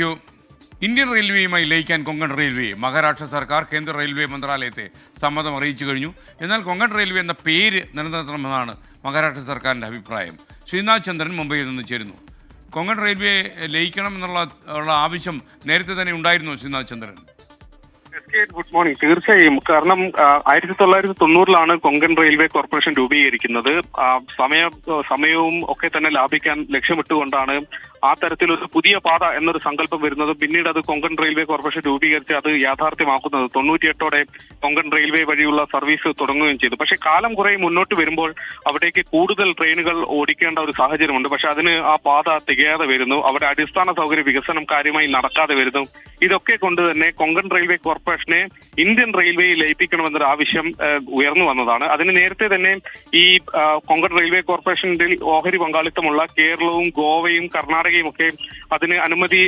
U Indian റെയിൽവേയുമായി ലയിക്കാൻ Konkan railway Maharashtra സർക്കാർ കേന്ദ്ര റെയിൽവേ മന്ത്രാലയത്തെ സമ്മതം അറിയിച്ചു കഴിഞ്ഞു. എന്നാൽ കൊങ്കൺ റെയിൽവേ എന്ന പേര് നിലനിർത്തണമെന്നാണ് മഹാരാഷ്ട്ര സർക്കാരിൻ്റെ അഭിപ്രായം. ശ്രീനാഥ് ചന്ദ്രൻ മുംബൈയിൽ നിന്ന് ചേരുന്നു. കൊങ്കൺ റെയിൽവേ ലയിക്കണം എന്നുള്ള ആവശ്യം നേരത്തെ തന്നെ ഉണ്ടായിരുന്നു. ശ്രീനാഥ് ചന്ദ്രൻ, ഗുഡ് മോർണിംഗ്. തീർച്ചയായും, കാരണം 1990 കൊങ്കൺ റെയിൽവേ കോർപ്പറേഷൻ രൂപീകരിക്കുന്നത്. സമയവും ഒക്കെ തന്നെ ലാഭിക്കാൻ ലക്ഷ്യമിട്ടുകൊണ്ടാണ് ആ തരത്തിലൊരു പുതിയ പാത എന്നൊരു സങ്കല്പം വരുന്നത്. പിന്നീട് അത് കൊങ്കൺ റെയിൽവേ കോർപ്പറേഷൻ രൂപീകരിച്ച് അത് യാഥാർത്ഥ്യമാക്കുന്നത് 98ഓടെ കൊങ്കൺ റെയിൽവേ വഴിയുള്ള സർവീസ് തുടങ്ങുകയും ചെയ്തു. പക്ഷേ കാലം കുറെ മുന്നോട്ട് വരുമ്പോൾ അവിടേക്ക് കൂടുതൽ ട്രെയിനുകൾ ഓടിക്കേണ്ട ഒരു സാഹചര്യമുണ്ട്. പക്ഷെ അതിന് ആ പാത തികയാതെ വരുന്നു. അവിടെ അടിസ്ഥാന സൗകര്യ വികസനം കാര്യമായി നടക്കാതെ വരുന്നു. ഇതൊക്കെ കൊണ്ട് തന്നെ കൊങ്കൺ റെയിൽവേ കോർപ്പറേഷനെ ഇന്ത്യൻ റെയിൽവേയിൽ ലയിപ്പിക്കണമെന്നൊരു ആവശ്യം ഉയർന്നു വന്നതാണ്. അതിന് നേരത്തെ തന്നെ ഈ കൊങ്കൺ റെയിൽവേ കോർപ്പറേഷന്റെ ഓഹരി പങ്കാളിത്തമുള്ള കേരളവും ഗോവയും കർണാടകയും ഒക്കെ അതിന് അനുമതി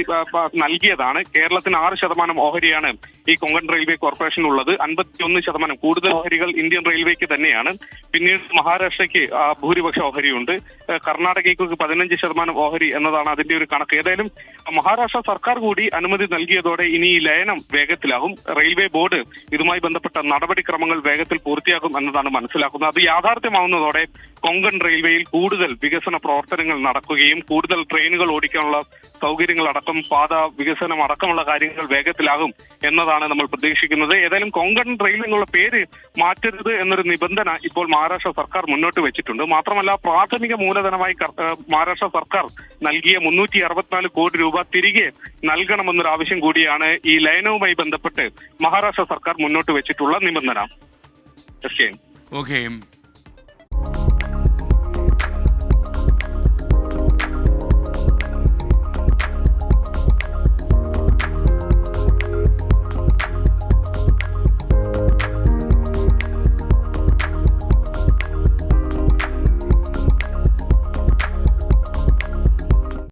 നൽകിയതാണ്. കേരളത്തിന് 6% ഓഹരിയാണ് ഈ കൊങ്കൺ റെയിൽവേ കോർപ്പറേഷൻ ഉള്ളത്. 51% കൂടുതൽ ഓഹരികൾ ഇന്ത്യൻ റെയിൽവേക്ക് തന്നെയാണ്. പിന്നീട് മഹാരാഷ്ട്രയ്ക്ക് ഭൂരിപക്ഷ ഓഹരിയുണ്ട്. കർണാടകയ്ക്ക് 15% ഓഹരി എന്നതാണ് അതിന്റെ ഒരു കണക്ക്. ഏതായാലും മഹാരാഷ്ട്ര സർക്കാർ കൂടി അനുമതി നൽകിയതോടെ ഇനി ഈ ലയനം വേഗത്തിലാകും. റെയിൽവേ ബോർഡ് ഇതുമായി ബന്ധപ്പെട്ട നടപടിക്രമങ്ങൾ വേഗത്തിൽ പൂർത്തിയാക്കും എന്നതാണ് മനസ്സിലാക്കുന്നത്. അത് യാഥാർത്ഥ്യമാവുന്നതോടെ കൊങ്കൺ റെയിൽവേയിൽ കൂടുതൽ വികസന പ്രവർത്തനങ്ങൾ നടക്കുകയും കൂടുതൽ ട്രെയിനുകൾ ഓടിക്കാനുള്ള സൗകര്യങ്ങളടക്കം പാത വികസനം അടക്കമുള്ള കാര്യങ്ങൾ വേഗത്തിലാകും എന്നതാണ് നമ്മൾ പ്രതീക്ഷിക്കുന്നത്. ഏതായാലും കൊങ്കൺ റെയിൽ എന്നുള്ള പേര് മാറ്റരുത് എന്നൊരു നിബന്ധന ഇപ്പോൾ മഹാരാഷ്ട്ര സർക്കാർ മുന്നോട്ട് വെച്ചിട്ടുണ്ട്. മാത്രമല്ല, പ്രാഥമിക മൂലധനമായി മഹാരാഷ്ട്ര സർക്കാർ നൽകിയ 364 കോടി രൂപ തിരികെ നൽകണമെന്നൊരു ആവശ്യം കൂടിയാണ് ഈ ലയനവുമായി ബന്ധപ്പെട്ട് മഹാരാഷ്ട്ര സർക്കാർ മുന്നോട്ട് വെച്ചിട്ടുള്ള നിബന്ധന. ഓക്കെ.